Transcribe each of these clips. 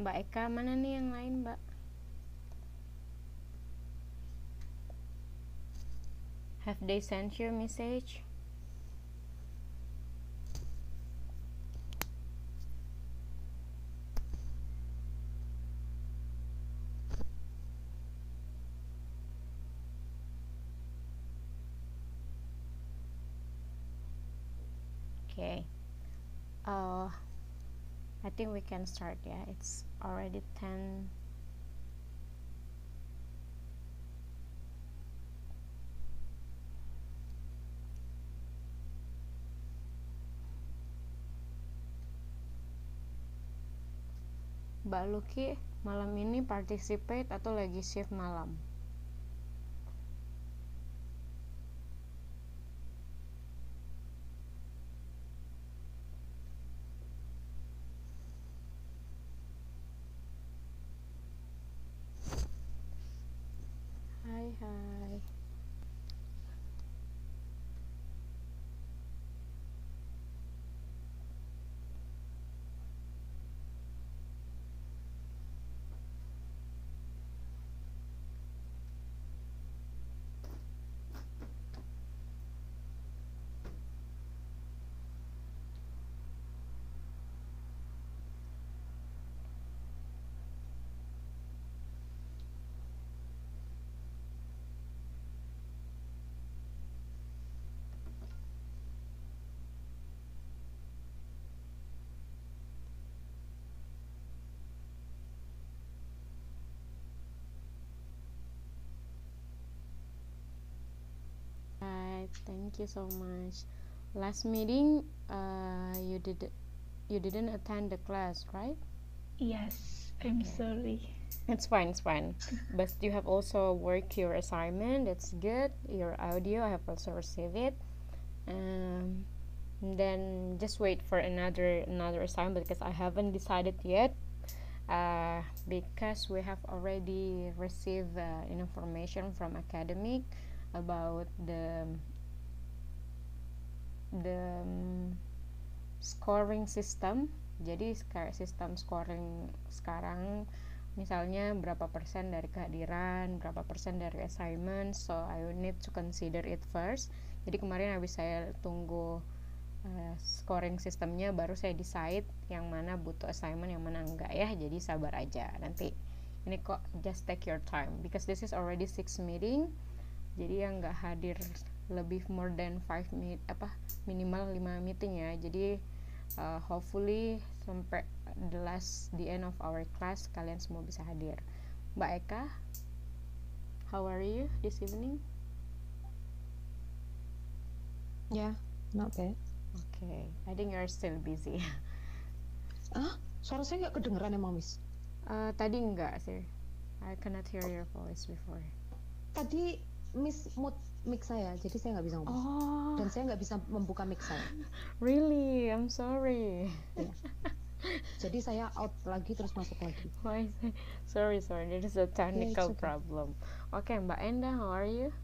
Mbak Eka, mana nih yang lain, Mbak? Have they sent you a message? Okay. I think we can start, yeah. It's already 10. Mbak Luki, malam ini participate atau lagi shift malam? Hai, hai. Right, thank you so much. Last meeting, you didn't attend the class, right? Yes, I'm sorry. It's fine. But you have also worked your assignment. That's good. Your audio, I have also received it. Then just wait for another assignment because I haven't decided yet. Because we have already received information from academic about the scoring system. Jadi sistem scoring sekarang, misalnya berapa persen dari kehadiran, berapa persen dari assignment, so I will need to consider it first. Jadi kemarin habis saya tunggu scoring sistemnya, baru saya decide yang mana butuh assignment, yang mana enggak ya. Jadi sabar aja, nanti ini kok just take your time because this is already 6 meeting. Jadi yang enggak hadir lebih more than 5 minimal 5 meeting ya. Jadi hopefully sampai the end of our class kalian semua bisa hadir. Mbak Eka, how are you this evening? Yeah, not bad. Okay, I think you're still busy. Suara saya nggak kedengeran emang, Miss? Tadi enggak sih. I cannot hear your voice before. Tadi Miss mute mic saya, jadi saya nggak bisa ngomong. Oh, Dan saya nggak bisa membuka mic saya. really? I'm sorry. Ya. Jadi saya out lagi terus masuk lagi. Why? Sorry. There is a technical okay. problem. Okay, Mbak Enda, how are you?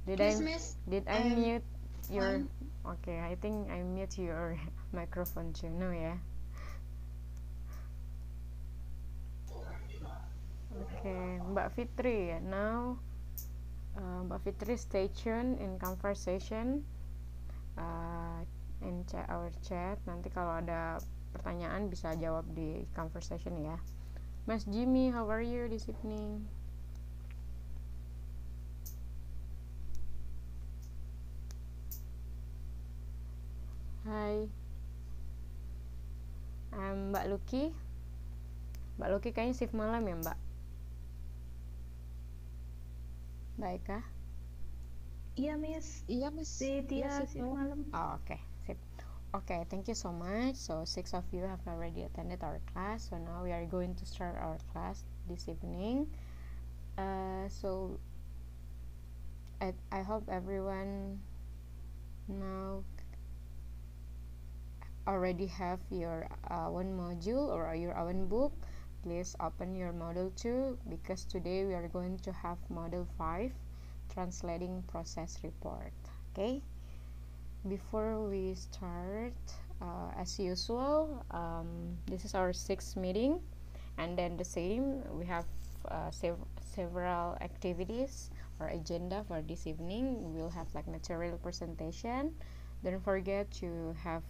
Did I mute your? Okay, I think I mute your microphone too. No, yeah. Okay, Mbak Fitri. Now, Mbak Fitri, stay tuned in conversation in our chat. Nanti kalau ada pertanyaan bisa jawab di conversation ya. Mas Jimmy, how are you this evening? Hai. Mbak Luki. Mbak Luki kayaknya shift malam ya, Mbak? Mbak Eka? Iya, Miss. Dia shift malam. Oh, okay. Sip. Okay, thank you so much. So 6 of you have already attended our class. So now we are going to start our class this evening. So I hope everyone now already have your own module or your own book. Please open your module 2 because today we are going to have module 5, translating process report. Okay, before we start, as usual, this is our 6th meeting, and then the same, we have several activities or agenda for this evening. We'll have like material presentation. Don't forget to have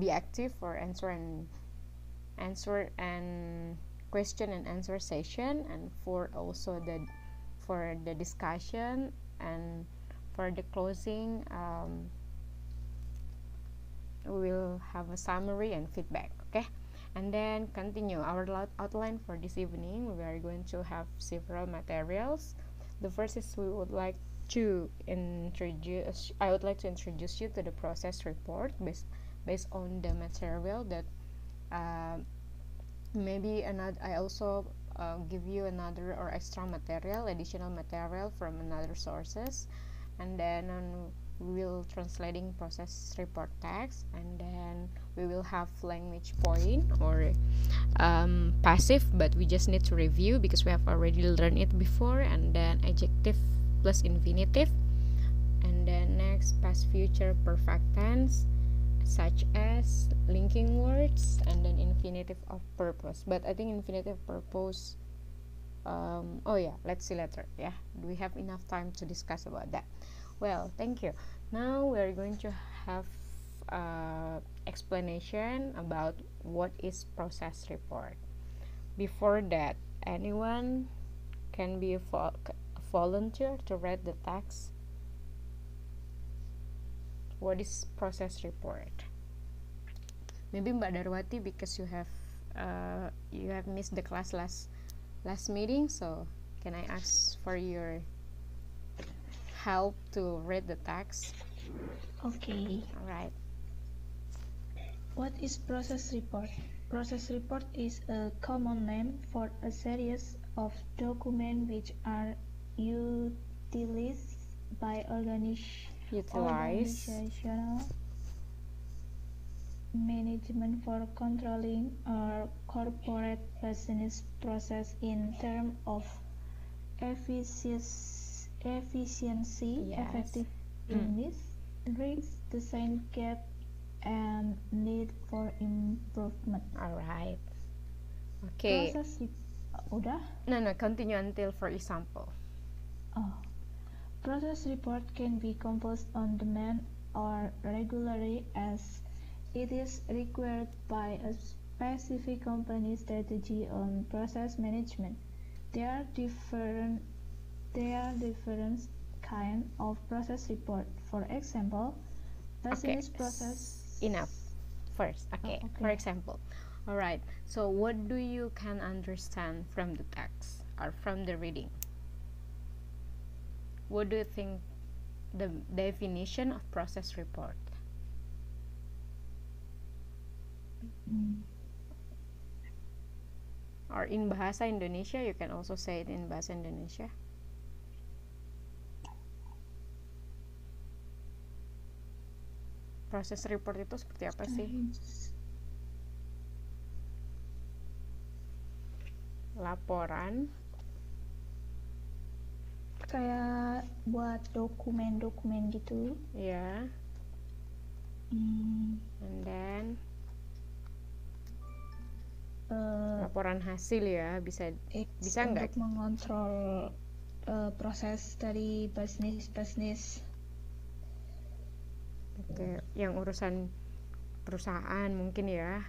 be active for answer and question and answer session, and for the discussion, and for the closing, we'll have a summary and feedback. Okay, and then continue our outline for this evening. We are going to have several materials. The first is I would like to introduce you to the process report based on the material that maybe another. I also give you another or extra material, additional material from another sources, and then we'll translating process report text, and then we will have language point or passive, but we just need to review because we have already learned it before, and then adjective plus infinitive, and then next past future perfect tense such as linking words, and then infinitive of purpose. But I think infinitive purpose, oh yeah, let's see later. Yeah, do we have enough time to discuss about that? Well, thank you. Now we are going to have explanation about what is process report. Before that, anyone can be a volunteer to read the text. What is process report? Maybe Mbak Darwati, because you have missed the class last meeting, so can I ask for your help to read the text? Okay. All right. What is process report? Process report is a common name for a series of documents which are utilized by organizational management for controlling or corporate business process in terms of efficiency, Yes. effectiveness, risk, design gap, and need for improvement. All right. Okay. Udah? No, continue until for example. Oh. Process report can be composed on demand or regularly as it is required by a specific company strategy on process management. There are different kinds of process report. For example, business process. Enough. First, okay. For example, all right. So, what do you can understand from the text or from the reading? What do you think the definition of process report? Or in Bahasa Indonesia, you can also say it in Bahasa Indonesia. Proses report itu seperti apa sih? Laporan. Kayak buat dokumen-dokumen gitu. Ya. And then laporan hasil ya, bisa nggak? Untuk mengontrol proses dari bisnis. Oke, yang urusan perusahaan mungkin ya.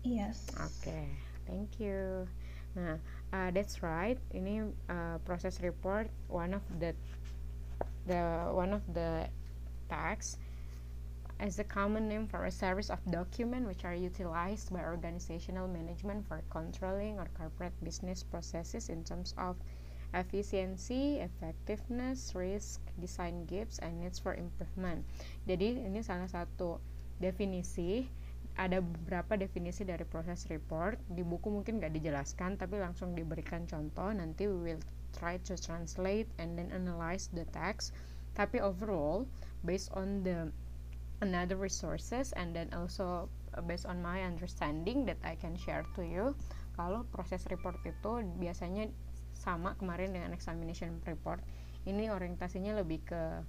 Yes. Oke, thank you. Nah, that's right. Ini process report one of the tasks as a common name for a series of documents which are utilized by organizational management for controlling or corporate business processes in terms of efficiency, effectiveness, risk, design gaps, and needs for improvement. Jadi ini salah satu definisi. Ada beberapa definisi dari proses report. Di buku mungkin nggak dijelaskan, tapi langsung diberikan contoh. Nanti we will try to translate and then analyze the text. Tapi overall, based on the another resources and then also based on my understanding that I can share to you, kalau proses report itu biasanya sama kemarin dengan examination report. Ini orientasinya lebih ke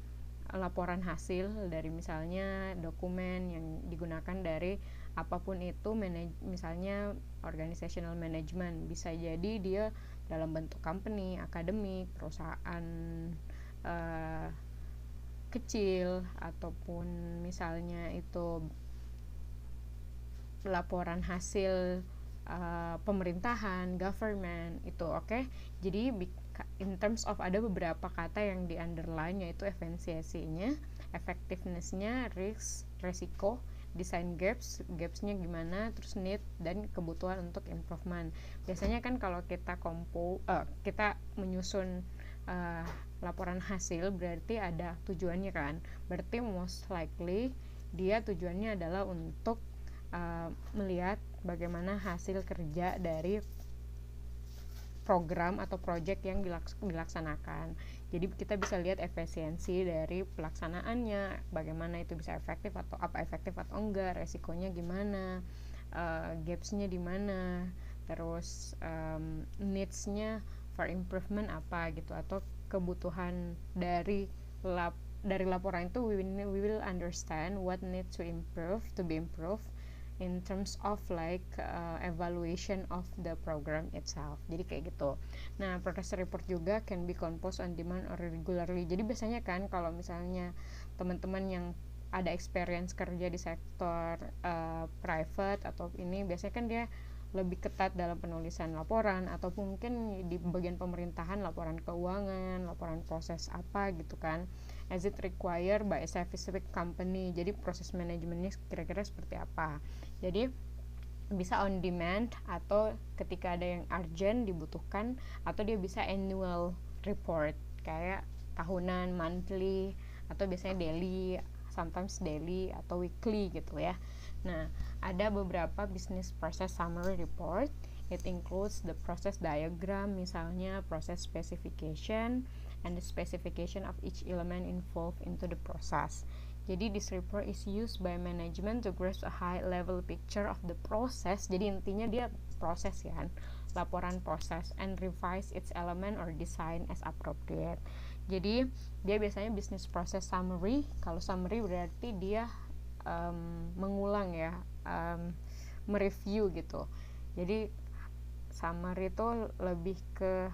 laporan hasil dari misalnya dokumen yang digunakan dari apapun itu, misalnya organizational management, bisa jadi dia dalam bentuk company, akademik, perusahaan kecil, ataupun misalnya itu laporan hasil pemerintahan, government, itu oke. Jadi in terms of ada beberapa kata yang di underline, yaitu efisiensinya, effectiveness-nya, resiko, design gapsnya gimana, terus need dan kebutuhan untuk improvement. Biasanya kan kalau kita kita menyusun laporan hasil, berarti ada tujuannya kan, berarti most likely dia tujuannya adalah untuk melihat bagaimana hasil kerja dari program atau project yang dilaksanakan. Jadi kita bisa lihat efisiensi dari pelaksanaannya, bagaimana itu bisa efektif atau enggak, resikonya gimana, gapsnya di mana, terus needs-nya for improvement apa gitu, atau kebutuhan dari laporan itu. We will understand what needs to be improved in terms of evaluation of the program itself. Jadi kayak gitu. Nah, progress report juga can be composed on demand or regularly. Jadi biasanya kan kalau misalnya teman-teman yang ada experience kerja di sektor private atau ini, biasanya kan dia lebih ketat dalam penulisan laporan, atau mungkin di bagian pemerintahan, laporan keuangan, laporan proses apa gitu kan, as it required by a specific company. Jadi proses manajemennya kira-kira seperti apa. Jadi bisa on demand, atau ketika ada yang urgent dibutuhkan, atau dia bisa annual report kayak tahunan, monthly, atau biasanya daily, sometimes daily atau weekly gitu ya. Nah, ada beberapa business process summary report. It includes the process diagram, misalnya process specification and the specification of each element involved into the process. Jadi this report is used by management to grasp a high level picture of the process. Jadi intinya dia proses ya, laporan proses, and revise its element or design as appropriate. Jadi dia biasanya business process summary. Kalau summary berarti dia mengulang ya, mereview gitu. Jadi summary itu lebih ke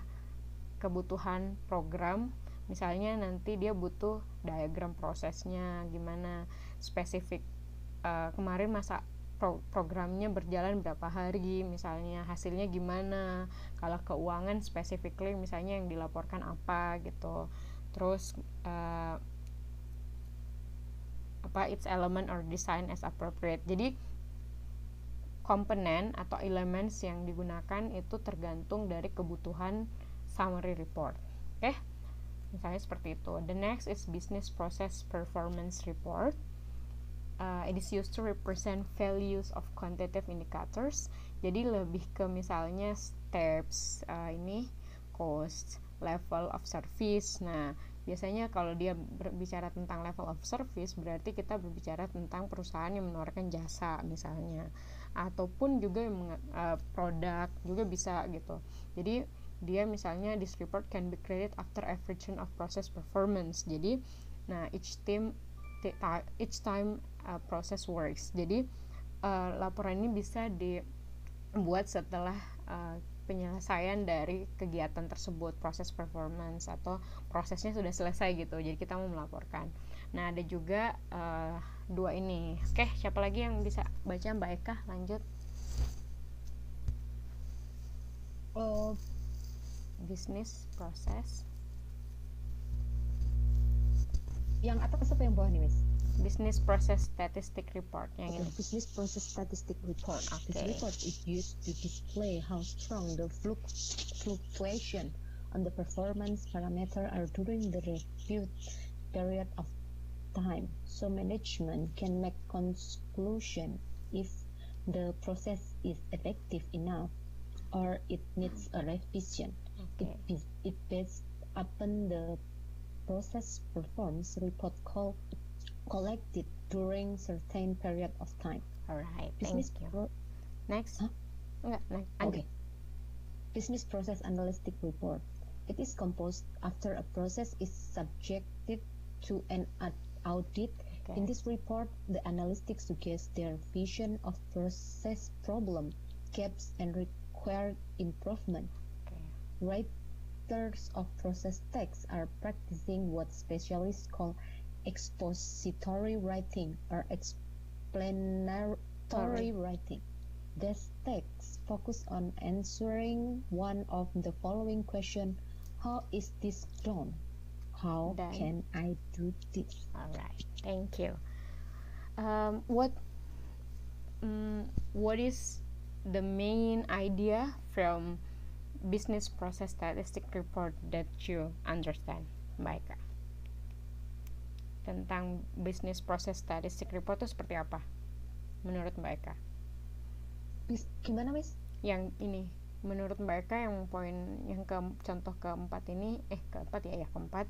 kebutuhan program. Misalnya nanti dia butuh diagram prosesnya gimana, spesifik kemarin masa programnya berjalan berapa hari, misalnya hasilnya gimana. Kalau keuangan specifically misalnya yang dilaporkan apa gitu. Terus its element or design as appropriate. Jadi komponen atau elements yang digunakan itu tergantung dari kebutuhan summary report. Oke? Misalnya seperti itu. The next is business process performance report. It is used to represent values of quantitative indicators. Jadi lebih ke misalnya steps, cost, level of service. Nah, biasanya kalau dia berbicara tentang level of service, berarti kita berbicara tentang perusahaan yang menawarkan jasa misalnya, ataupun juga produk juga bisa gitu. Jadi dia misalnya this report can be created after evaluation of process performance. Jadi each time process works. Jadi laporan ini bisa dibuat setelah penyelesaian dari kegiatan tersebut, proses performance atau prosesnya sudah selesai gitu. Jadi kita mau melaporkan. Nah, ada juga dua ini. Oke, siapa lagi yang bisa baca? Mbak Eka, lanjut. Business process. Yang atas apa yang bawah nih, Miss? Business process statistic report yang ini. Business process statistic report. Okay. This report is used to display how strong the fluctuation on the performance parameter are during the reviewed period of time, so management can make conclusion if the process is effective enough or it needs a revision. Okay. It based upon the process performance report collected during certain period of time. Alright, thank you. Next. Enggak, next. Okay. Business process analytic report. It is composed after a process is subjected to an audit. Okay. In this report, the analysts suggest their vision of process problem, gaps, and required improvement. Okay. Writers of process text are practicing what specialists call expository writing or explanatory writing. These texts focus on answering one of the following questions: how is this done? How Done. can I do this? All right, thank you. What is the main idea from business process statistic report that you understand, Mbak Eka? Tentang business process statistic report itu seperti apa menurut Mbak Eka? Gimana, Wis? Yang ini menurut Mbak Eka yang poin yang contoh keempat ini keempat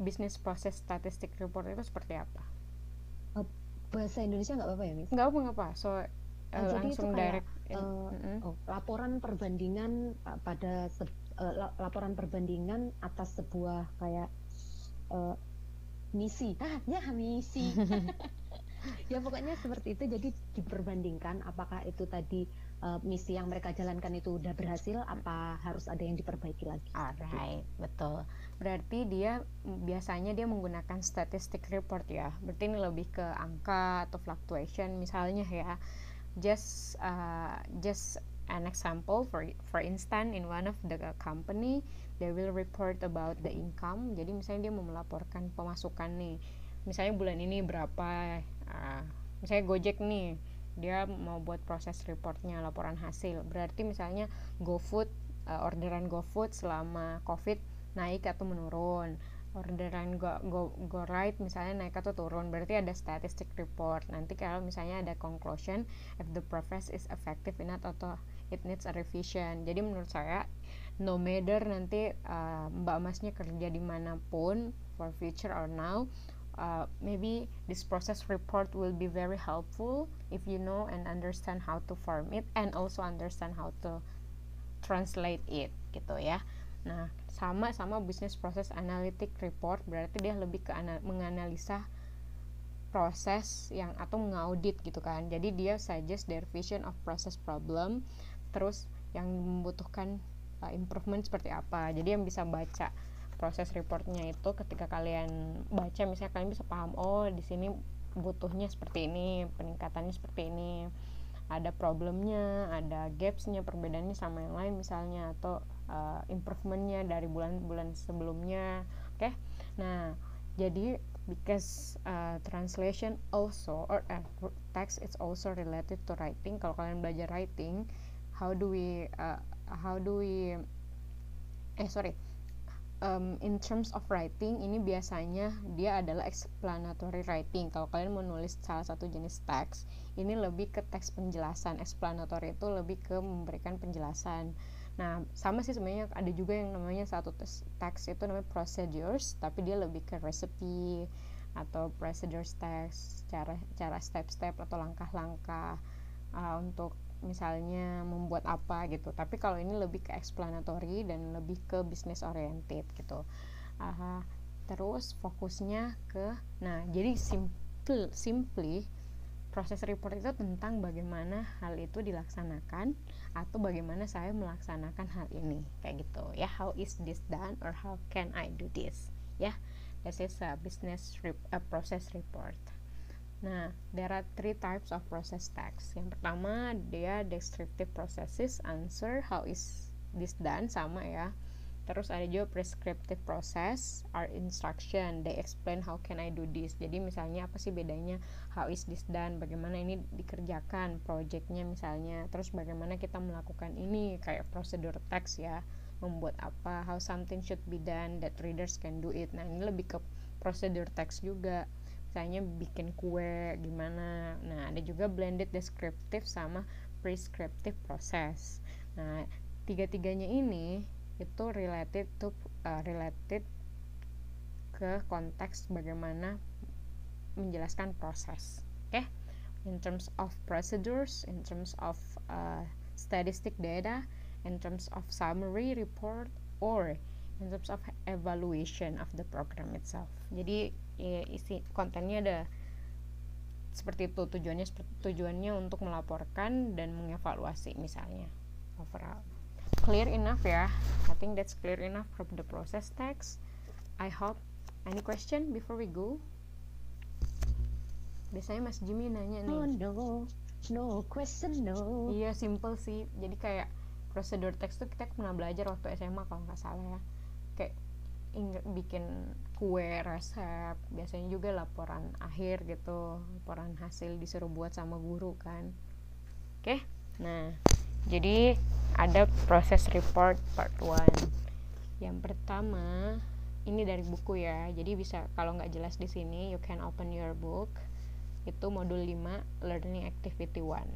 business process statistic report itu seperti apa? Bahasa Indonesia nggak apa-apa ya, Miss? Nggak apa-apa. So jadi langsung itu kayak direct laporan perbandingan laporan perbandingan atas sebuah kayak misi. Misi. Ya pokoknya seperti itu. Jadi diperbandingkan apakah itu tadi misi yang mereka jalankan itu udah berhasil, apa harus ada yang diperbaiki lagi. Alright, betul. Berarti biasanya dia menggunakan statistic report ya. Berarti ini lebih ke angka atau fluctuation misalnya ya. Just an example, for instance, in one of the company they will report about the income. Jadi misalnya dia mau melaporkan pemasukan nih. Misalnya bulan ini berapa, misalnya Gojek nih, dia mau buat proses reportnya, laporan hasil. Berarti misalnya GoFood, orderan GoFood selama COVID naik atau menurun, orderan GoRide misalnya naik atau turun. Berarti ada statistic report. Nanti kalau misalnya ada conclusion if the process is effective enough atau it needs a revision. Jadi menurut saya no matter nanti Mbak Masnya kerja dimanapun for future or now, maybe this process report will be very helpful if you know and understand how to form it and also understand how to translate it gitu ya. Nah, sama business process analytic report berarti dia lebih ke menganalisa proses yang atau mengaudit gitu kan. Jadi dia suggest their vision of process problem, terus yang membutuhkan improvement seperti apa. Jadi yang bisa baca proses reportnya itu ketika kalian baca, misalnya kalian bisa paham, oh di sini butuhnya seperti ini, peningkatannya seperti ini, ada problemnya, ada gapsnya, perbedaannya sama yang lain misalnya, atau improvementnya dari bulan-bulan sebelumnya. Oke. Nah, jadi because translation also or text is also related to writing. Kalau kalian belajar writing, in terms of writing ini biasanya dia adalah explanatory writing. Kalau kalian mau nulis salah satu jenis teks, ini lebih ke teks penjelasan. Explanatory itu lebih ke memberikan penjelasan. Nah, sama sih sebenarnya ada juga yang namanya satu teks itu namanya procedures, tapi dia lebih ke recipe atau procedures text, cara step-step atau langkah-langkah untuk misalnya membuat apa gitu. Tapi kalau ini lebih ke explanatory dan lebih ke business oriented gitu. Terus fokusnya ke, nah jadi simply proses report itu tentang bagaimana hal itu dilaksanakan atau bagaimana saya melaksanakan hal ini kayak gitu ya. How is this done or how can I do this ya. This is a business process report. Nah, there are 3 types of process text. Yang pertama, dia descriptive processes, answer, how is this done, sama ya. Terus ada juga prescriptive process, our instruction, they explain how can I do this. Jadi misalnya apa sih bedanya how is this done, bagaimana ini dikerjakan, projectnya misalnya. Terus bagaimana kita melakukan ini, kayak prosedur text ya, membuat apa, how something should be done that readers can do it. Nah, ini lebih ke prosedur text juga. Misalnya bikin kue gimana. Nah, ada juga blended descriptive sama prescriptive process. Nah, tiga-tiganya ini itu related ke konteks bagaimana menjelaskan proses. Oke? In terms of procedures, in terms of statistic data, in terms of summary report, or in terms of evaluation of the program itself. Jadi isi kontennya ada seperti itu, tujuannya untuk melaporkan dan mengevaluasi misalnya overall. Clear enough ya? I think that's clear enough from the process text. I hope. Any question before we go? Biasanya Mas Jimmy nanya nih. No question, no. Iya, simple sih. Jadi kayak prosedur teks tuh kita pernah belajar waktu SMA kalau nggak salah ya. Kayak bikin kue resep, biasanya juga laporan akhir gitu, laporan hasil disuruh buat sama guru kan. Oke, nah jadi ada proses report part 1. Yang pertama ini dari buku ya, jadi bisa kalau nggak jelas di sini you can open your book, itu modul 5 learning activity 1.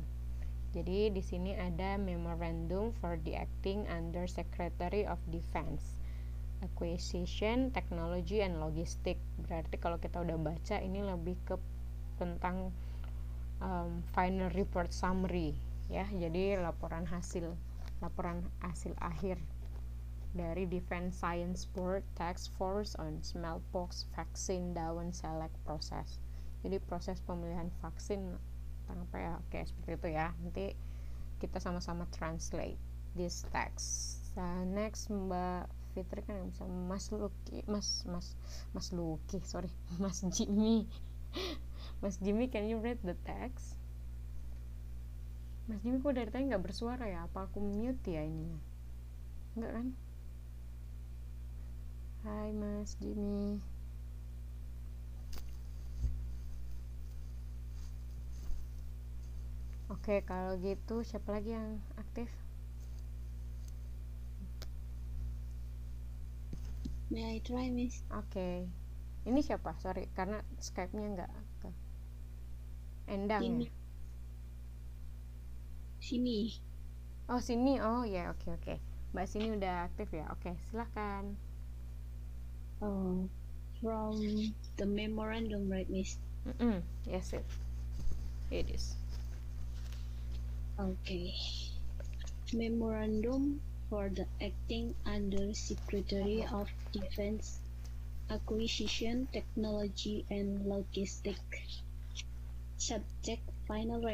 Jadi di sini ada memorandum for the acting under Secretary of Defense, Acquisition, Technology and Logistic. Berarti kalau kita udah baca ini lebih ke tentang final report summary ya. Jadi laporan hasil akhir dari Defense Science Board Task Force on Smallpox Vaccine Down Select Process. Jadi proses pemilihan vaksin apa ya, oke seperti itu ya. Nanti kita sama-sama translate this text. Next Mbak Fitri kan yang bisa, Mas Jimmy. Mas Jimmy, can you read the text? Mas Jimmy kok dari tadi nggak bersuara ya? Apa aku mute ya ininya? Enggak kan? Hai Mas Jimmy. Oke, kalau gitu siapa lagi yang aktif? May I try, Miss? Oke. Ini siapa? Sorry, karena Skype-nya nggak ke Endang ya? Sini. Oh, sini. Oh, ya, oke. Mbak sini udah aktif ya? Oke, silakan. From the memorandum, right, Miss? Yes, it is. Okay. Memorandum for the acting under Secretary of Defense, Acquisition, Technology and Logistics. Subject: Final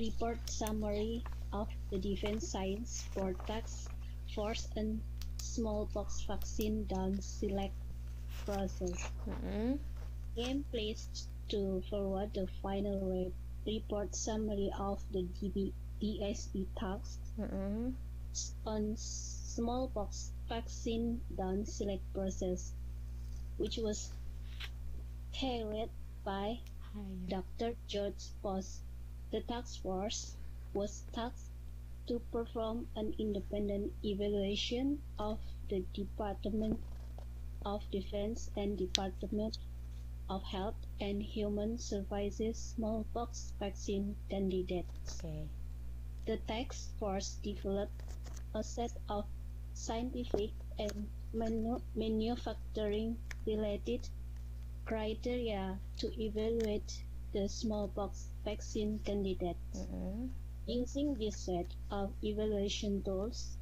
report summary of the Defense Science Board Task Force and Smallpox Vaccine Down Select Process. I am pleased to forward the final report summary of the DSE task on smallpox vaccine down select process, which was carried by Dr. George Post. The task force was tasked to perform an independent evaluation of the Department of Defense and Department of Health and Human Services smallpox vaccine candidates. Okay. The task force developed a set of scientific and manufacturing related criteria to evaluate the smallpox vaccine candidates. Using this set of evaluation tools,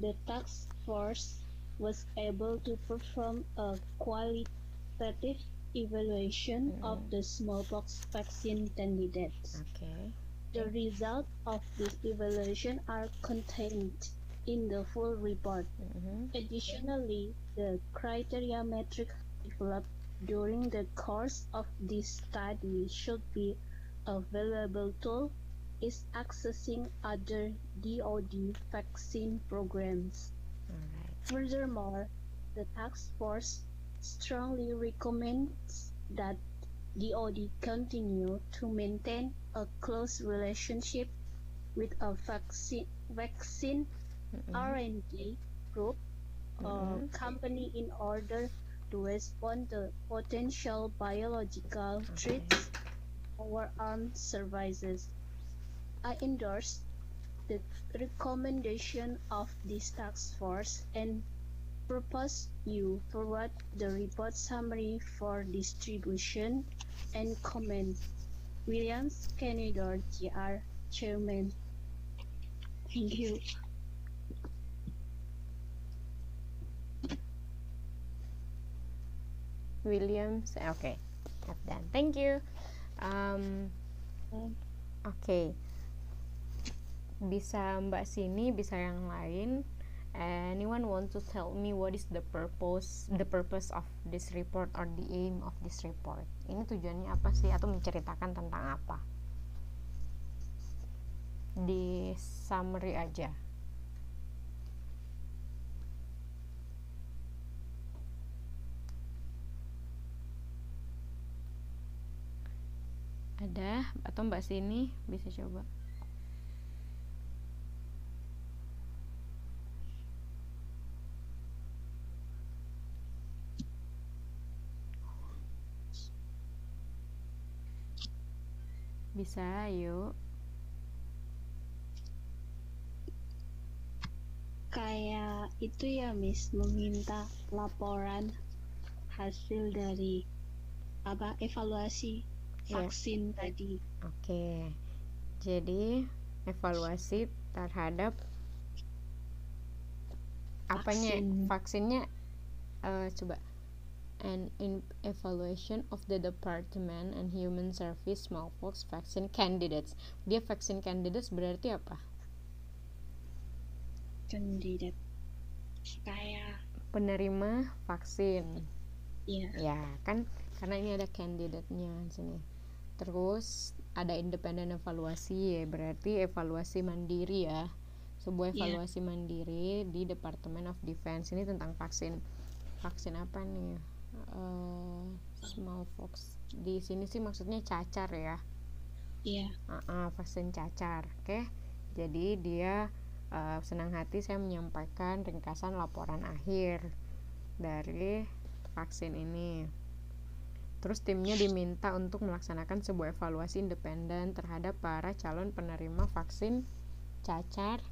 the task force was able to perform a qualitative evaluation of the smallpox vaccine candidates. Okay. The results of this evaluation are contained in the full report. Additionally, the criteria matrix developed during the course of this study should be a valuable tool in accessing other DoD vaccine programs. Furthermore, the task force strongly recommends that DoD continue to maintain a close relationship with a vaccine R&D group or company in order to respond to potential biological threats or armed services. I endorse the recommendation of this task force and propose you forward the report summary for distribution and comment. Williams Canidor, GR, Chairman. Thank you. Williams. Oke, have done. Thank you. Oke. Bisa Mbak Sini, bisa yang lain. Anyone want to tell me what is the purpose of this report or the aim of this report? Ini tujuannya apa sih, atau menceritakan tentang apa? Di summary aja. Ada atau Mbak Sini bisa coba? Bisa, yuk. Kayak itu ya Miss, meminta laporan hasil dari evaluasi vaksin tadi. Oke. Jadi evaluasi terhadap apanya vaksinnya, coba. And in evaluation of the Department and Human Service smallpox vaccine candidates. Dia vaksin candidates berarti apa? Kandidat kayak penerima vaksin. Iya. Ya kan, karena ini ada kandidatnya di sini. Terus ada independent evaluasi, ya berarti evaluasi mandiri ya. Sebuah evaluasi mandiri di Department of Defense. Ini tentang vaksin. Vaksin apa nih? Smallpox. Di sini sih maksudnya cacar ya. Iya. Vaksin cacar. Oke. Jadi dia senang hati saya menyampaikan ringkasan laporan akhir dari vaksin ini. Terus timnya diminta untuk melaksanakan sebuah evaluasi independen terhadap para calon penerima vaksin cacar.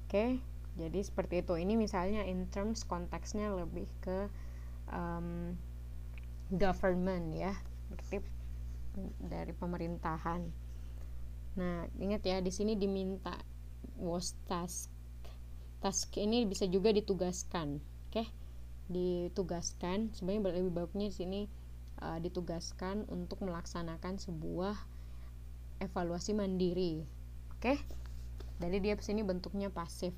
Oke. Jadi seperti itu. Ini misalnya in terms konteksnya lebih ke government ya, berarti dari pemerintahan. Nah, ingat ya, di sini diminta was task. Task ini bisa juga ditugaskan. Oke. Ditugaskan, sebenarnya lebih bagusnya di sini ditugaskan untuk melaksanakan sebuah evaluasi mandiri. Oke. Jadi dia di sini bentuknya pasif.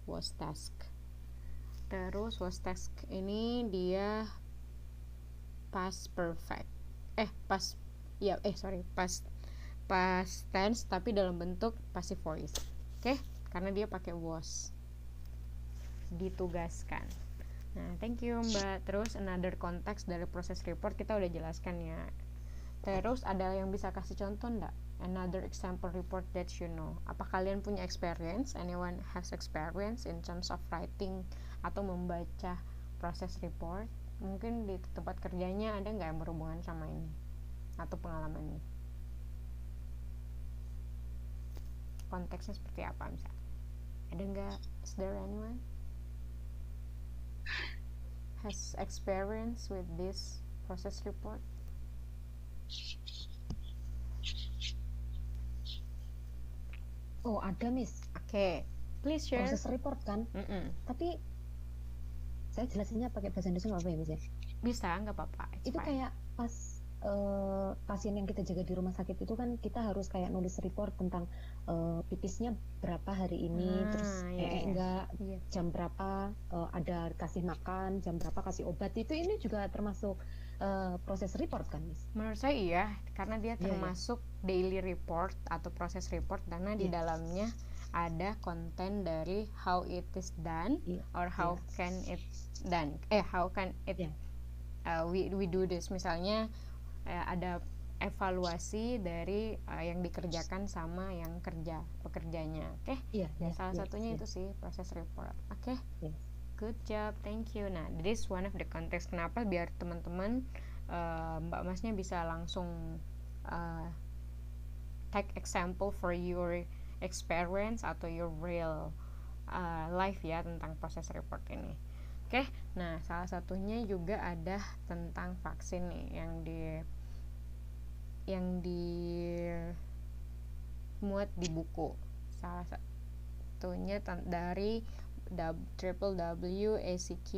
Was task. Terus was task ini dia past perfect. Past tense tapi dalam bentuk passive voice. Oke? Karena dia pakai was. Ditugaskan. Nah, thank you Mbak. Terus another context dari proses report kita udah jelaskan ya. Terus ada yang bisa kasih contoh enggak? Another example report that you know. Apa kalian punya experience? Anyone has experience in terms of writing atau membaca proses report? Mungkin di tempat kerjanya ada nggak yang berhubungan sama ini atau pengalamannya? Konteksnya seperti apa misalnya? Ada nggak? Is there anyone has experience with this process report? Oh, ada Miss. Oke. Please share. Proses report kan. Tapi saya jelasinnya pakai bahasa Indonesia nggak apa ya Miss ya? Bisa, nggak apa-apa. Itu kayak pas pasien yang kita jaga di rumah sakit itu kan kita harus kayak nulis report tentang pipisnya berapa hari ini, terus enggak jam berapa ada kasih makan, jam berapa kasih obat. Itu ini juga termasuk proses report kan Miss? Menurut saya iya, karena dia termasuk daily report atau proses report, karena di dalamnya ada konten dari how it is done or how can it done. How can it we do this. Misalnya ada evaluasi dari yang dikerjakan sama yang pekerjanya. Oke? Salah satunya itu sih proses report. Oke? Good job, thank you. Nah, this one of the context. Kenapa? Biar teman-teman Mbak Masnya bisa langsung take example for your experience atau your real life ya tentang proses report ini. Oke, nah salah satunya juga ada tentang vaksin nih yang dimuat di buku. Salah satunya dari ACQ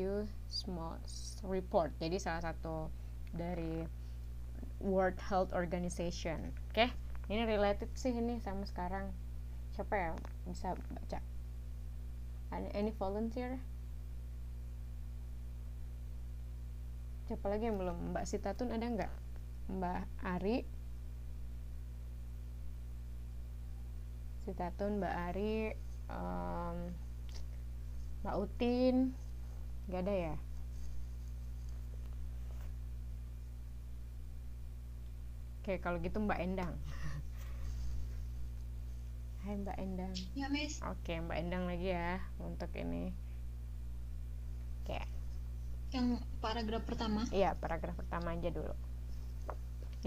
small report. Jadi salah satu dari World Health Organization. Oke, ini related sih ini sama sekarang. Siapa ya bisa baca? Any volunteer? Siapa lagi yang belum? Mbak Sitatun ada nggak? Mbak Ari? Sitatun, Mbak Ari, Mbak Utin, nggak ada ya? Oke, kalau gitu Mbak Endang. Hai Mbak Endang. Ya, Miss. Oke, Mbak Endang lagi ya untuk ini. Oke. Yang paragraf pertama. Iya, paragraf pertama aja dulu.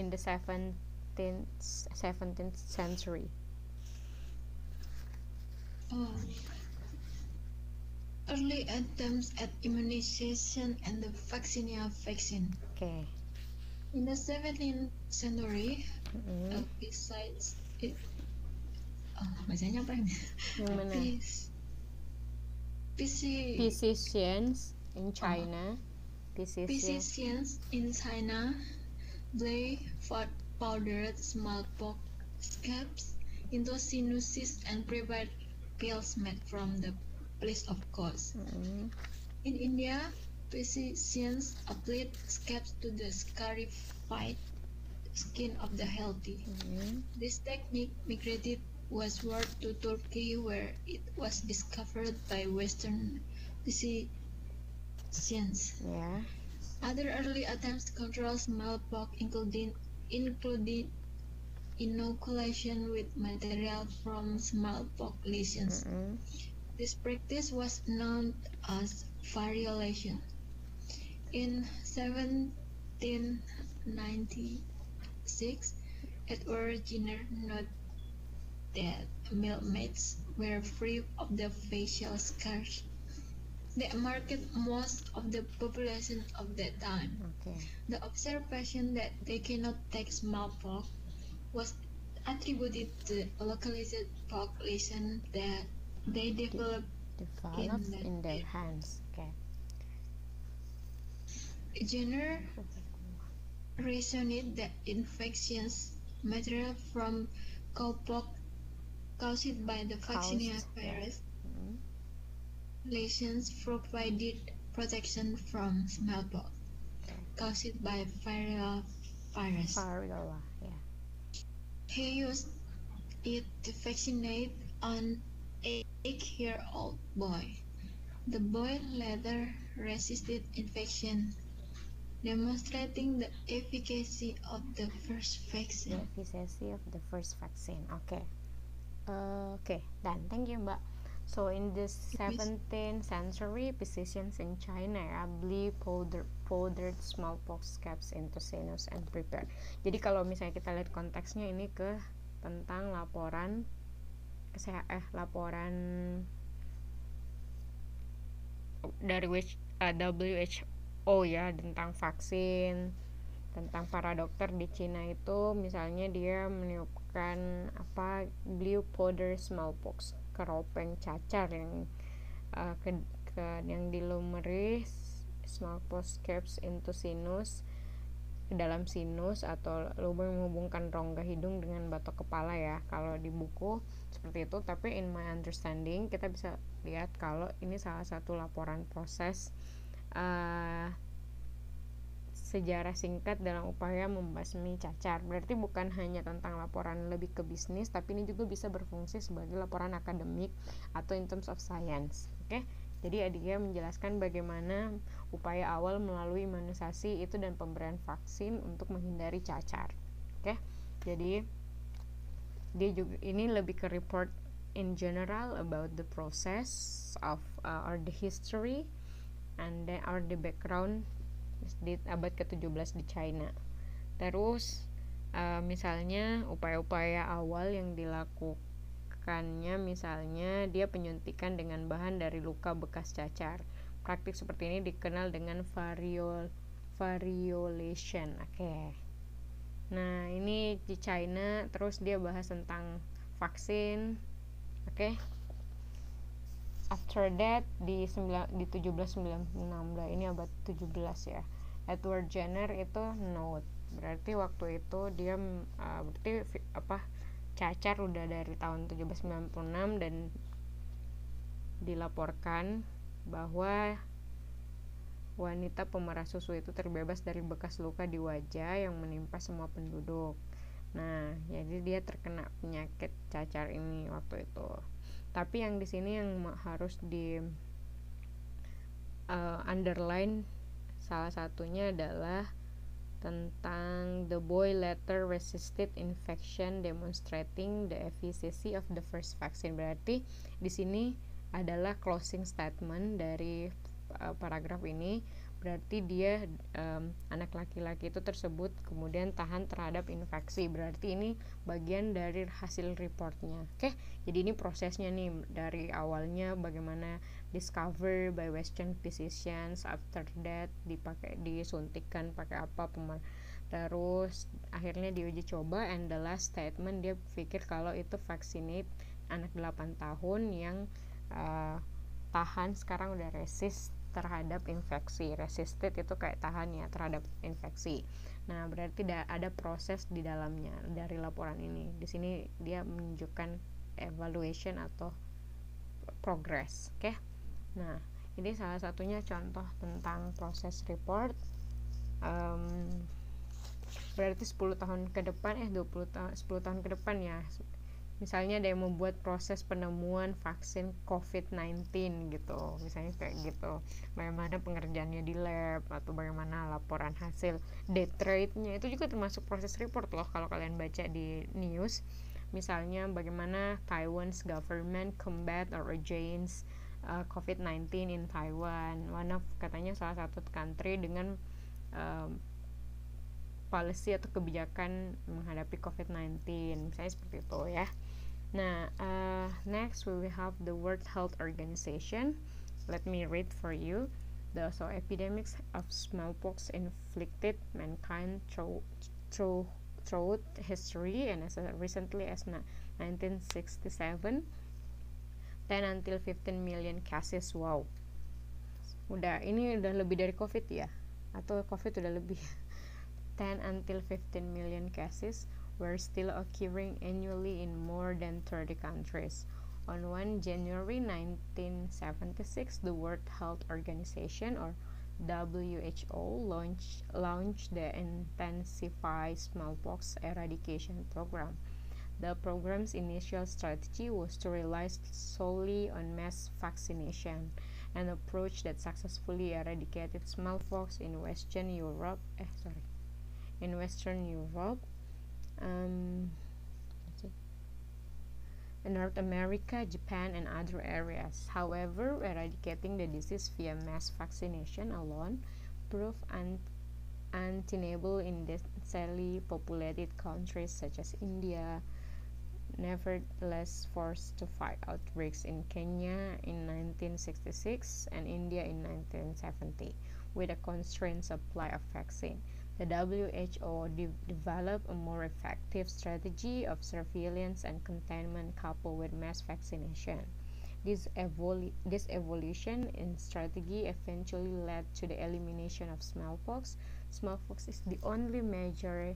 In the 17th century. Early attempts at immunization and the vaccinia vaccine. Oke. In the 17th century, Mm-mm. besides it, bacanya apa ini? Yang mana? Physicians in China. Physicians in China, they powdered smallpox scabs into sinuses and prepared pills made from the flesh of cows. Mm-mm. In India, physicians applied scabs to the scarified skin of the healthy. Mm-mm. This technique migrated westward to Turkey, where it was discovered by Western physicians. Ya. Other early attempts to control smallpox included inoculation with material from smallpox lesions. Mm-mm. This practice was known as variolation. In 1796, Edward Jenner noted that milkmaids were free of the facial scars that marked most of the population of that time. Oke. The observation that they cannot take smallpox was attributed to localized pox lesion that they developed Developed in their hands. Oke. Jenner reasoned that infections material from cowpox caused by the vaccinia Caused, yeah. virus Mm-mm. lesions provided protection from smallpox caused by viral virus. Variola. Ya. He used it to vaccinate an 8-year-old boy. The boy later resisted infection, demonstrating the efficacy of the first The vaccine. efficacy of the first vaccine. Oke. Oke, done. Thank you, Mbak. So in the 17th century, physicians in China ably powdered smallpox scabs into sinus and prepare. Jadi kalau misalnya kita lihat konteksnya ini ke tentang laporan laporan dari WHO ya tentang vaksin, tentang para dokter di Cina itu, misalnya dia meniupkan blue powder smallpox, keropeng cacar yang yang dilumuri smallpox scabs into sinus, ke dalam sinus atau lubang menghubungkan rongga hidung dengan batok kepala ya, kalau di buku seperti itu. Tapi in my understanding kita bisa lihat kalau ini salah satu laporan proses sejarah singkat dalam upaya membasmi cacar. Berarti bukan hanya tentang laporan lebih ke bisnis, tapi ini juga bisa berfungsi sebagai laporan akademik atau in terms of science. Oke? Jadi dia menjelaskan bagaimana upaya awal melalui imunisasi itu dan pemberian vaksin untuk menghindari cacar. Oke? Jadi dia juga ini lebih ke report in general about the process of or the history and then or the background di abad ke-17 di China. Terus misalnya upaya-upaya awal yang dilakukannya, misalnya dia penyuntikan dengan bahan dari luka bekas cacar. Praktik seperti ini dikenal dengan variolation. Oke. Nah, ini di China. Terus dia bahas tentang vaksin. Oke. After that di 1796, ini abad 17 ya, Edward Jenner itu note, berarti waktu itu dia cacar udah dari tahun 1796 dan dilaporkan bahwa wanita pemerah susu itu terbebas dari bekas luka di wajah yang menimpa semua penduduk. Nah, jadi dia terkena penyakit cacar ini waktu itu. Tapi yang di sini yang harus di underline salah satunya adalah tentang the boy later resisted infection demonstrating the efficacy of the first vaccine. Berarti di sini adalah closing statement dari paragraf ini. Berarti dia anak laki-laki itu tersebut kemudian tahan terhadap infeksi. Berarti ini bagian dari hasil reportnya. Oke, jadi ini prosesnya nih dari awalnya bagaimana discover by Western physicians, after that disuntikkan pakai apa, terus akhirnya diuji coba, and the last statement dia pikir kalau itu vaccinate anak 8 tahun yang tahan sekarang udah resist terhadap infeksi. Resisted itu kayak tahan ya terhadap infeksi. Nah, berarti ada proses di dalamnya dari laporan ini. Di sini dia menunjukkan evaluation atau progress. Oke. Nah, ini salah satunya contoh tentang proses report. Berarti 10 tahun ke depan 10 tahun ke depan ya. Misalnya ada yang membuat proses penemuan vaksin COVID-19 gitu, misalnya kayak gitu, bagaimana pengerjaannya di lab atau bagaimana laporan hasil death rate-nya, itu juga termasuk proses report loh kalau kalian baca di news. Misalnya bagaimana Taiwan's government combat or against COVID-19 in Taiwan, katanya salah satu country dengan policy atau kebijakan menghadapi COVID-19, misalnya seperti itu ya. Nah, next we will have the World Health Organization. Let me read for you. The epidemics of smallpox inflicted mankind throughout history, and as recently as 1967, 10 until 15 million cases. Wow. Ini udah lebih dari COVID ya? Atau COVID udah lebih? 10 until 15 million cases were still occurring annually in more than 30 countries. On 1 January 1976, the World Health Organization, or WHO, launched the Intensified Smallpox Eradication Program. The program's initial strategy was to rely solely on mass vaccination, an approach that successfully eradicated smallpox in Western Europe, North America, Japan, and other areas. However, eradicating the disease via mass vaccination alone proved untenable in densely populated countries such as India. Nevertheless, forced to fight outbreaks in Kenya in 1966 and India in 1970 with a constrained supply of vaccine. The WHO developed a more effective strategy of surveillance and containment coupled with mass vaccination. This evolution in strategy eventually led to the elimination of smallpox. Smallpox is the only major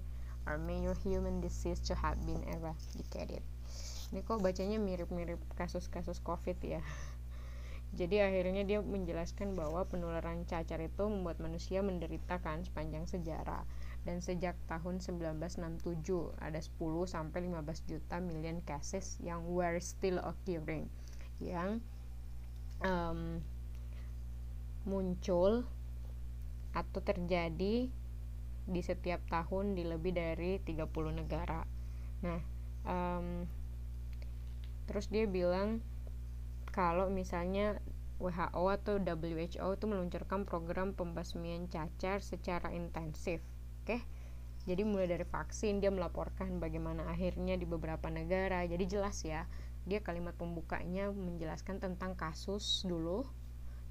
human disease to have been eradicated. Ini kok bacanya mirip-mirip kasus-kasus COVID ya. Jadi akhirnya dia menjelaskan bahwa penularan cacar itu membuat manusia menderita kan sepanjang sejarah. Dan sejak tahun 1967 ada 10 sampai 15 juta million cases yang were still occurring, yang muncul atau terjadi di setiap tahun di lebih dari 30 negara. Nah, terus dia bilang kalau misalnya WHO atau WHO itu meluncurkan program pembasmian cacar secara intensif. Oke. Jadi mulai dari vaksin, dia melaporkan bagaimana akhirnya di beberapa negara. Jadi jelas ya, dia kalimat pembukanya menjelaskan tentang kasus dulu.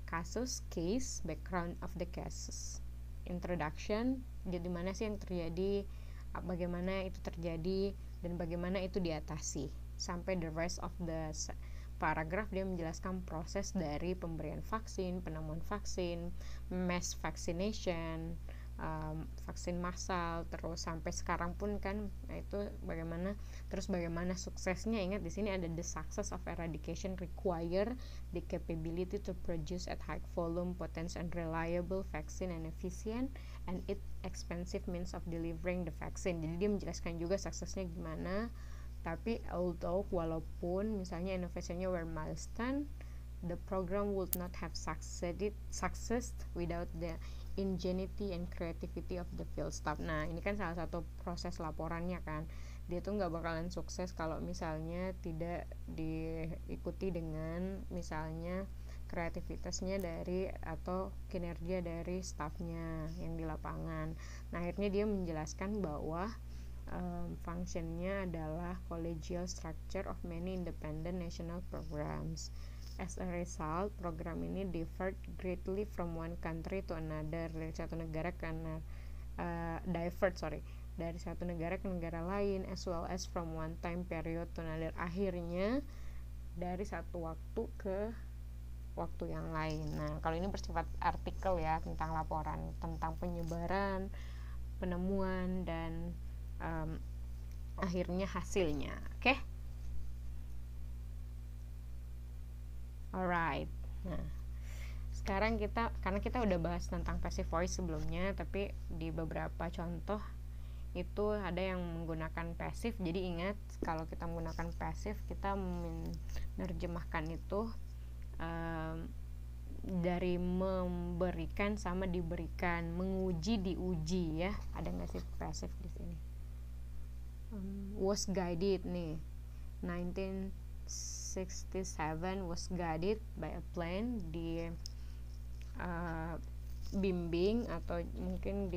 Kasus, case, background of the cases, introduction, jadi mana sih yang terjadi, bagaimana itu terjadi, dan bagaimana itu diatasi, sampai the rest of the paragraf dia menjelaskan proses dari pemberian vaksin, penemuan vaksin, mass vaccination, vaksin massal, terus sampai sekarang pun kan itu bagaimana suksesnya. Ingat di sini ada the success of eradication require the capability to produce at high volume, potent and reliable vaccine and efficient and it expensive means of delivering the vaccine. Jadi dia menjelaskan juga suksesnya gimana. Tapi walaupun misalnya innovasinya were milestone, the program would not have success without the ingenuity and creativity of the field staff. Nah, ini kan salah satu proses laporannya kan. Dia tuh nggak bakalan sukses kalau misalnya tidak diikuti dengan misalnya kreativitasnya dari atau kinerja dari staffnya yang di lapangan. Nah, akhirnya dia menjelaskan bahwa functionnya adalah collegial structure of many independent national programs. As a result, program ini differed greatly from one country to another, dari satu negara ke dari satu negara ke negara lain, as well as from one time period to another. Akhirnya dari satu waktu ke waktu yang lain. Nah, kalau ini bersifat artikel ya, tentang laporan tentang penyebaran, penemuan dan akhirnya hasilnya. Oke? Alright. Nah, sekarang karena kita udah bahas tentang passive voice sebelumnya, tapi di beberapa contoh itu ada yang menggunakan passive. Jadi ingat, kalau kita menggunakan passive, kita menerjemahkan itu dari memberikan sama diberikan, menguji diuji ya. Ada nggak sih passive di sini? Was guided nih, 1967 was guided by a plane, di bimbing atau mungkin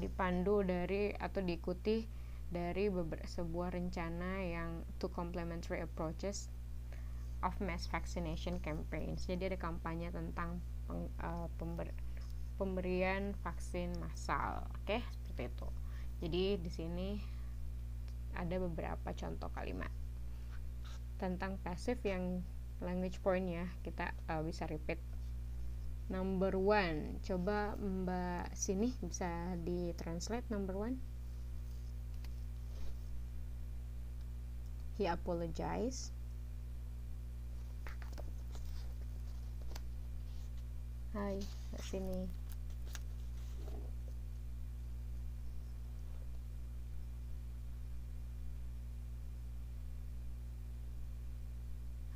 dipandu dari atau diikuti dari sebuah rencana yang two complementary approaches of mass vaccination campaigns. Jadi ada kampanye tentang pemberian vaksin massal. Oke, seperti itu. Jadi di sini ada beberapa contoh kalimat tentang passive yang language point ya, kita bisa repeat. Number 1, coba Mbak sini bisa ditranslate number 1. He apologized. Hai, Mbak sini.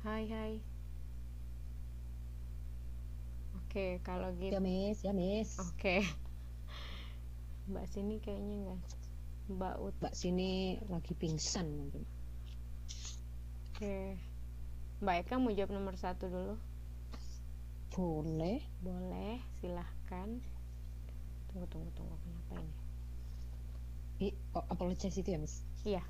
Hai. Oke, kalau gitu. Ya, Miss. Oke. Mbak sini kayaknya enggak. Mbak sini lagi pingsan mungkin. Oke. Mbak Eka mau jawab nomor 1 dulu? Boleh, silahkan. Tunggu, kenapa ini? Apologize itu ya, Miss? Iya.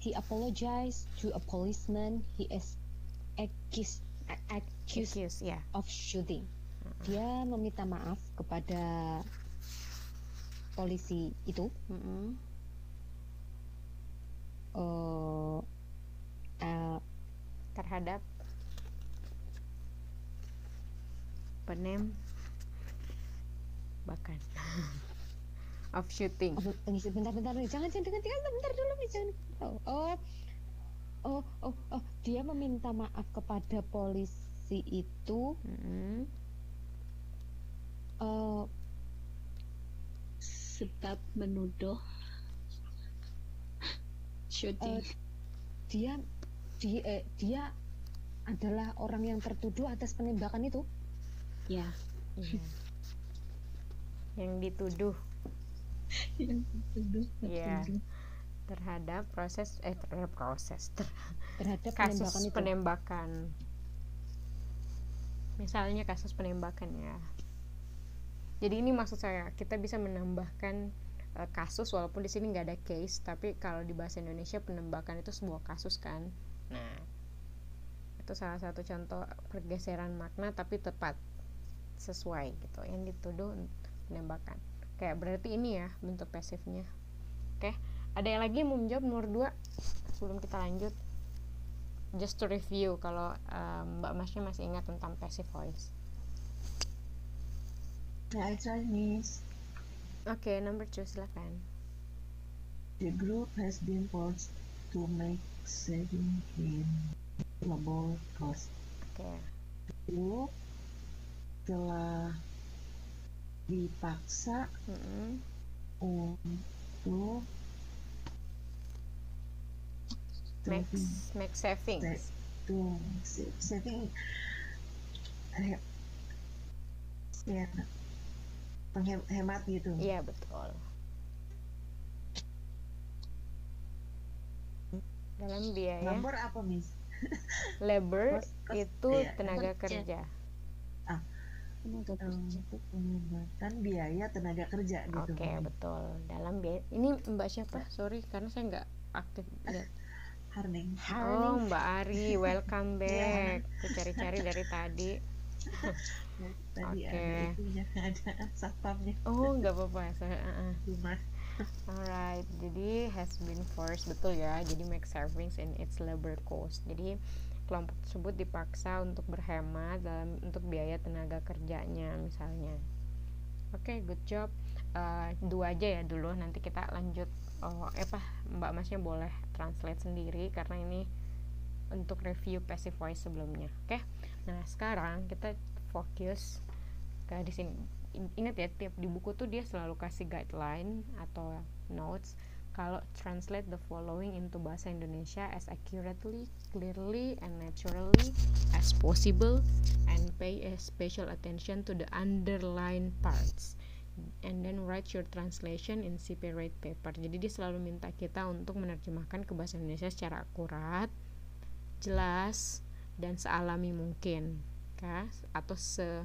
He apologized to a policeman he is accused Yeah. of shooting. Dia meminta maaf kepada polisi itu terhadap penembakan of shooting. Bentar, jangan bentar dulu, jangan. Dia meminta maaf kepada polisi itu sebab menuduh shooting. Dia adalah orang yang tertuduh atas penembakan itu. Ya. Yang dituduh. Ya. Terhadap kasus penembakan. Misalnya kasus penembakan ya. Jadi ini maksud saya, kita bisa menambahkan kasus walaupun di sini nggak ada case, tapi kalau di bahasa Indonesia penembakan itu sebuah kasus kan. Nah, itu salah satu contoh pergeseran makna tapi tepat. sesuai gitu, yang dituduh penembakan. Kayak berarti ini ya bentuk pasifnya. Oke, ada yang lagi mau menjawab nomor 2 sebelum kita lanjut? Just to review kalau Mbak Masnya masih ingat tentang passive voice. I try, Miss. Oke, number 2 silakan. The group has been forced to make saving in labor cost. Oke. Itu telah dipaksa untuk make savings. Saving ya, penghemat gitu. Iya, betul. Dalam biaya. Labor apa, Miss? Labor Cost, itu iya, tenaga kerja. kerja. Tenaga kerja. Untuk pengobatan biaya tenaga kerja gitu. Oke, betul. Dalam biaya. Ini Mbak siapa? Sorry, karena saya nggak aktif lihat. Harning. Oh, Mbak Ari, welcome back. Aku cari-cari dari tadi. Tadi Oke. ada itunya, ada satpamnya. Oh, nggak apa-apa. Rumah. Alright, jadi has been forced, betul ya. Jadi make savings in its labor cost. Jadi kelompok tersebut dipaksa untuk berhemat untuk biaya tenaga kerjanya misalnya. Oke, good job. 2 aja ya dulu, nanti kita lanjut. Mbak Masnya boleh translate sendiri karena ini untuk review passive voice sebelumnya. Oke. Nah, sekarang kita fokus ke di sini. Ingat ya, tiap di buku tuh dia selalu kasih guideline atau notes kalau translate the following into bahasa Indonesia as accurately, clearly, and naturally as possible, and pay a special attention to the underlined parts, and then write your translation in separate paper. Jadi dia selalu minta kita untuk menerjemahkan ke bahasa Indonesia secara akurat, jelas, dan sealami mungkin, atau sepadan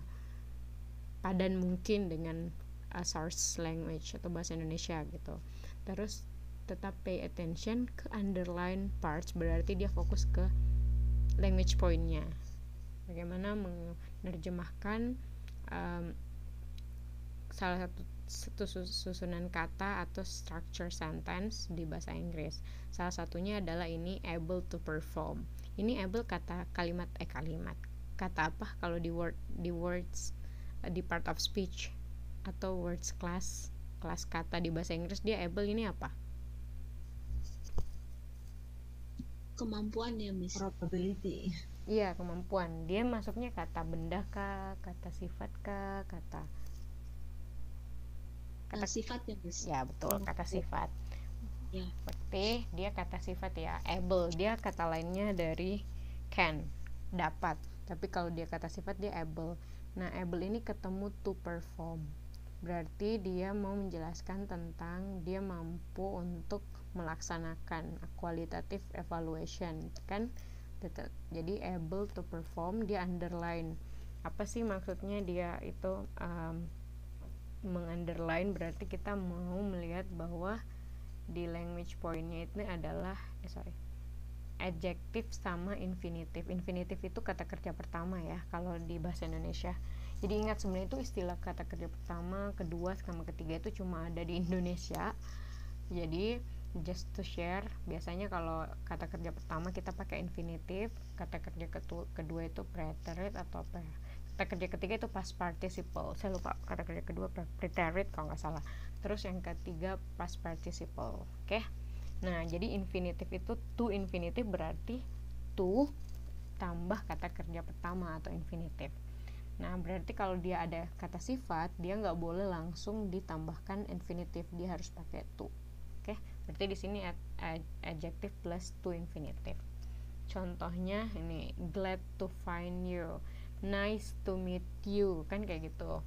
mungkin dengan source language atau bahasa Indonesia gitu. Terus tetap pay attention ke underline parts, berarti dia fokus ke language point-nya, bagaimana menerjemahkan salah satu susunan kata atau structure sentence di bahasa Inggris. Salah satunya adalah ini able to perform. Ini able kata apa kalau di words di part of speech atau words kelas kata di bahasa Inggris, dia able ini apa? Kemampuan ya, Miss. Probability. Iya, kemampuan. Dia masuknya kata benda kah, kata sifat kah, kata sifat ya, Miss. Ya, betul, kata sifat. Ya. Berarti dia kata sifat ya, able. Dia kata lainnya dari can, dapat. Tapi kalau dia kata sifat dia able. Nah, able ini ketemu to perform. Berarti dia mau menjelaskan tentang dia mampu untuk melaksanakan qualitative evaluation, kan? Jadi able to perform, dia underline. Apa sih maksudnya dia itu mengunderline? Berarti kita mau melihat bahwa di language point-nya itu adalah adjective sama infinitive. Infinitive itu kata kerja pertama ya kalau di bahasa Indonesia. Jadi ingat, sebenarnya itu istilah kata kerja pertama, kedua, sama ketiga itu cuma ada di Indonesia. Jadi just to share, biasanya kalau kata kerja pertama kita pakai infinitive, kata kerja kedua itu preterite atau apa ya, kata kerja ketiga itu past participle, saya lupa kata kerja kedua preterite kalau nggak salah, terus yang ketiga past participle. Oke. Nah, jadi infinitive itu to infinitive berarti to tambah kata kerja pertama atau infinitive. Nah, berarti kalau dia ada kata sifat, dia nggak boleh langsung ditambahkan infinitive, dia harus pakai to. Oke, berarti di sini adjective plus to infinitive. Contohnya ini, glad to find you, nice to meet you, kan kayak gitu.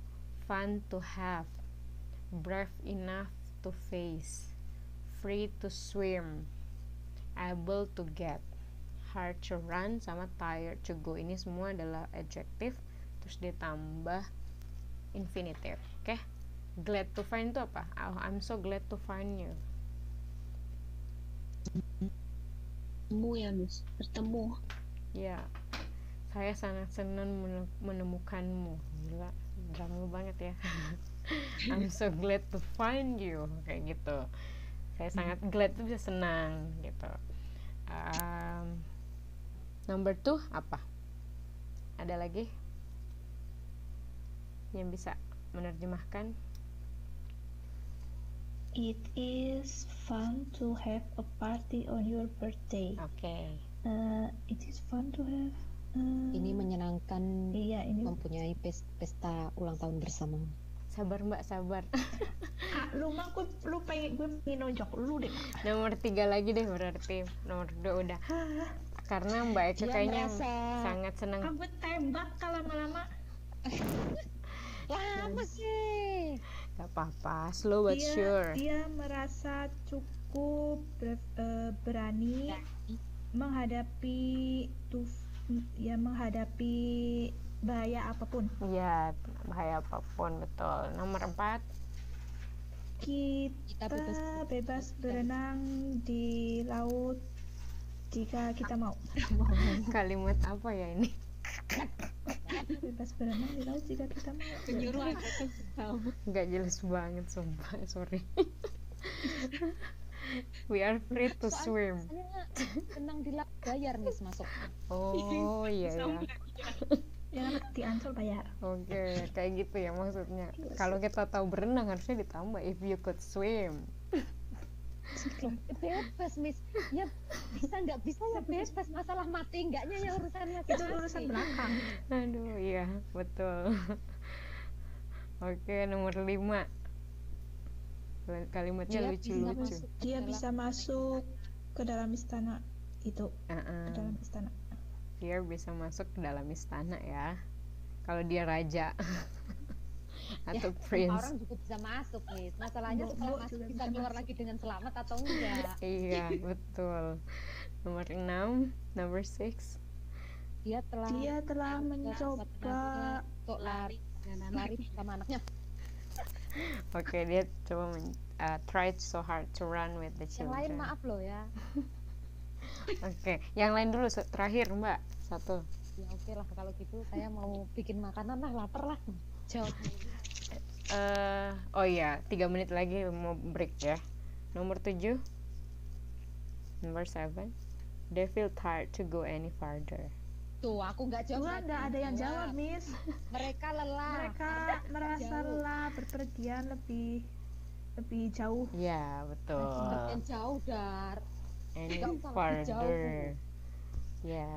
Fun to have, brave enough to face, free to swim, able to get, hard to run, sama tired to go. Ini semua adalah adjective terus ditambah infinitive. Oke. Glad to find itu apa? Oh, I'm so glad to find you. Bertemu ya, Miss. Bertemu. Ya, saya sangat senang menemukanmu. Gila, drama banget ya. I'm so glad to find you, kayak gitu. Saya sangat glad tuh bisa senang gitu. Number 2 apa? Ada lagi yang bisa menerjemahkan? It is fun to have a party on your birthday. Oke. It is fun to have. Ini menyenangkan Iya, ini. mempunyai pesta ulang tahun bersama. Sabar Mbak, sabar. Lu mah lu pengen nonjok lu deh. Nomor 3 lagi deh berarti. Nomor 2 udah. Karena Mbak Eka Dia kayaknya merasa- sangat senang. Aku tembak kalau lama-lama. Lama sih. Gak apa-apa, slow but sure. Dia merasa cukup berani menghadapi bahaya apapun. Iya, bahaya apapun, betul. Nomor 4. Kita bebas berenang di laut jika kita mau. Kalimat apa ya ini? Bebas berenang di laut jika kita mau. Penyuruhan Gak jelas banget, sumpah, sorry. We are free to swim. Tenang di laut bayar nih masuk. Oh iya ya. Jangan di Ancol bayar. Oke, kayak gitu ya maksudnya. Kalau kita tahu berenang harusnya ditambah if you could swim. Bebas Miss. Ya bisa nggak bisa ya bebas, masalah mati enggaknya yang urusan Itu urusan belakang. Aduh, iya, betul. Oke, nomor 5. Kalimatnya lucu-lucu. Dia bisa masuk ke dalam istana itu. Ke dalam istana. Dia bisa masuk ke dalam istana ya. Kalau dia raja atau prince. Orang juga bisa masuk Miss. Masalahnya setelah masuk bisa keluar lagi dengan selamat atau enggak. Iya, betul. Nomor 6, number 6. Dia telah mencoba untuk lari sama anaknya. Oke, dia coba tried so hard to run with the Yang lain children. maaf loh ya. Oke, yang lain dulu terakhir Mbak. 1. Ya oke lah kalau gitu saya mau bikin makanan lah, lapar lah. Jawab. Oh iya, 3 menit lagi mau break ya. Nomor 7. Number 7. They feel tired to go any farther. Tuh aku nggak jawab. nggak ada yang jawab, Miss. Mereka lelah. Mereka merasa lelah berpergian lebih jauh. Ya, betul. Makin jauh dar. Any Nggak usah lebih farther. jauh. Ya,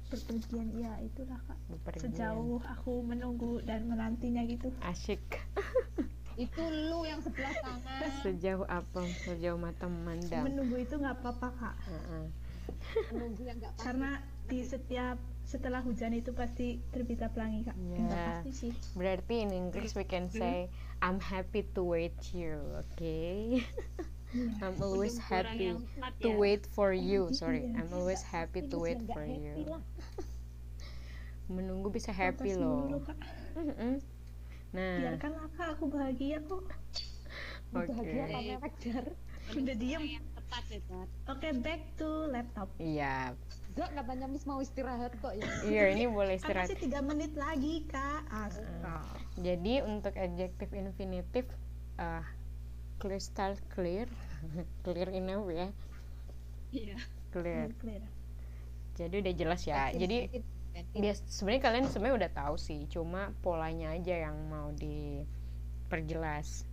Berpergian, ya itulah Kak. bepergian. Sejauh aku menunggu dan menantinya gitu. Asyik. Itu lu yang sebelah sana. Sejauh apa? Sejauh mata memandang. Menunggu itu nggak apa-apa Kak. Menunggu yang nggak pasti. Karena di setelah hujan itu pasti terbitlah pelangi Kak. Ya. Nggak pasti sih. Berarti in English we can say I'm happy to wait you, okay? I'm always happy to wait for you. Sorry, I'm always happy to wait for you. Menunggu bisa happy Fantasi loh. dulu, Kak. Nah, Biarkanlah Kak, aku bahagia kok. Bahagia apa oke. mewek dar. Udah diem. Tepat ya dar. Oke, back to laptop. Iya, Enggak katanya Miss mau istirahat kok ya. iya ini boleh Kan istirahat. masih 3 menit lagi Kak. Astaga. Jadi untuk adjective infinitive crystal clear, clear enough ya. Iya. Clear. Clear. Jadi udah jelas ya. Jadi dia sebenarnya kalian sebenarnya udah tahu sih, cuma polanya aja yang mau diperjelas.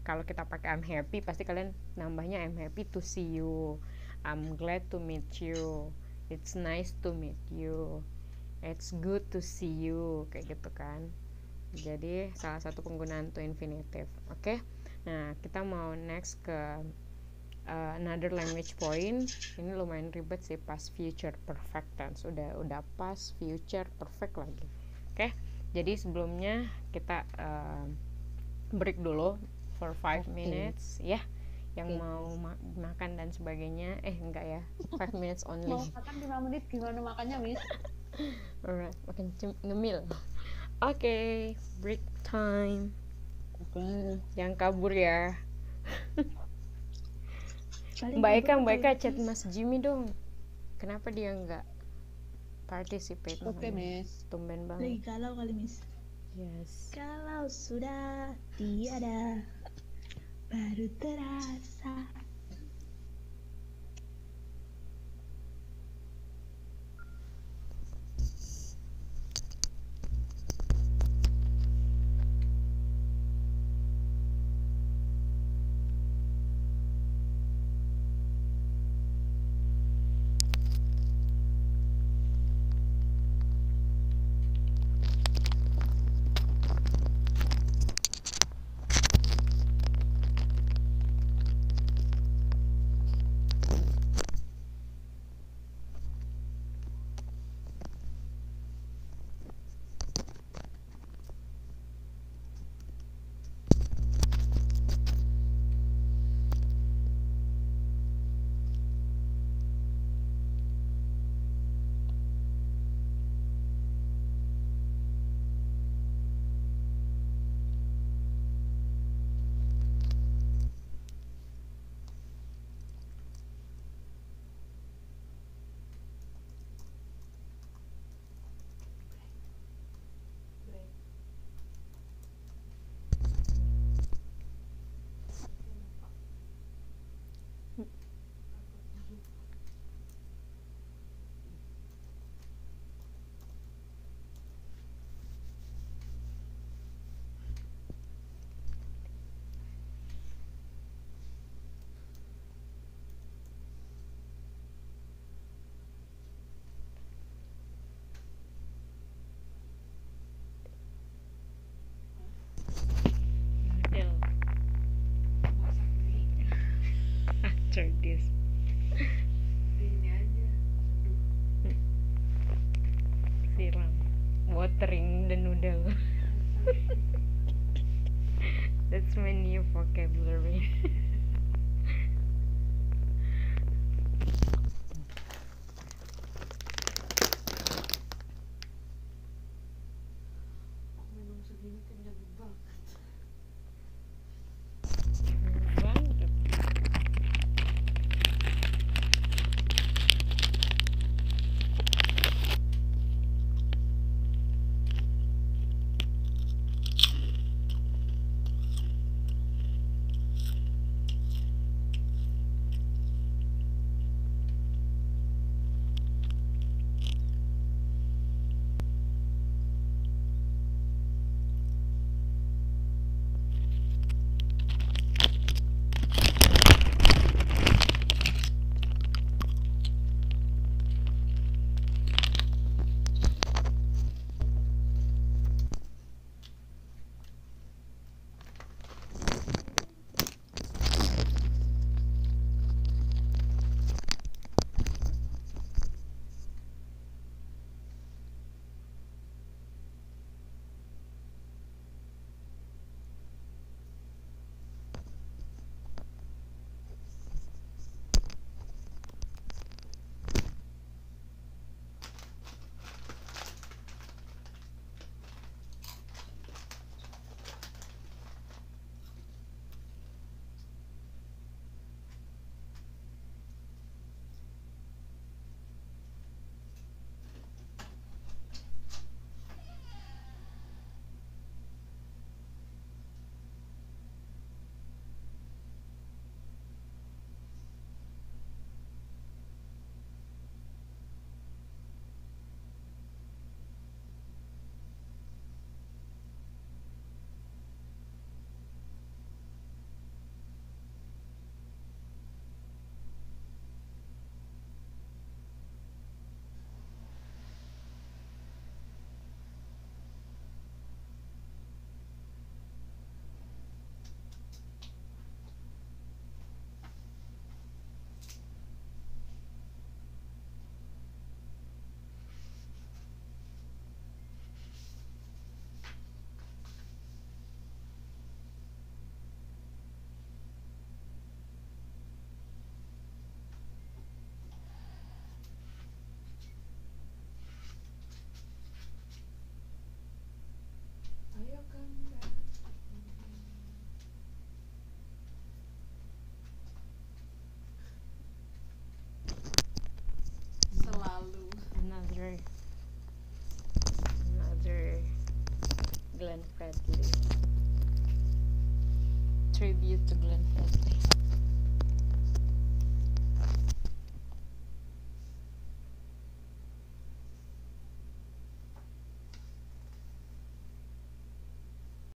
Kalau kita pakai I'm happy, pasti kalian nambahnya I'm happy to see you, I'm glad to meet you, it's nice to meet you, it's good to see you, kayak gitu kan. Jadi salah satu penggunaan to infinitive. Oke. Nah, kita mau next ke another language point. Ini lumayan ribet sih, past future perfect tense. Udah past future perfect lagi. Oke. Jadi sebelumnya kita break dulu for 5 minutes ya. Yang mau makan dan sebagainya. Enggak ya. 5 minutes only. Mau makan 5 menit gimana makannya Miss? Alright, makan ngemil. Oke, break time. Yang kabur ya. Mbak Eka chat Mas Jimmy dong. Kenapa dia nggak participate? Oke Miss. Tumben Lagi banget. galau kali Miss. Yes. Kalau sudah tiada, baru terasa. Del. After this. Siram. Watering the noodle. That's my new vocabulary. Banget. Fredly. Tribute to Glenn Fredly.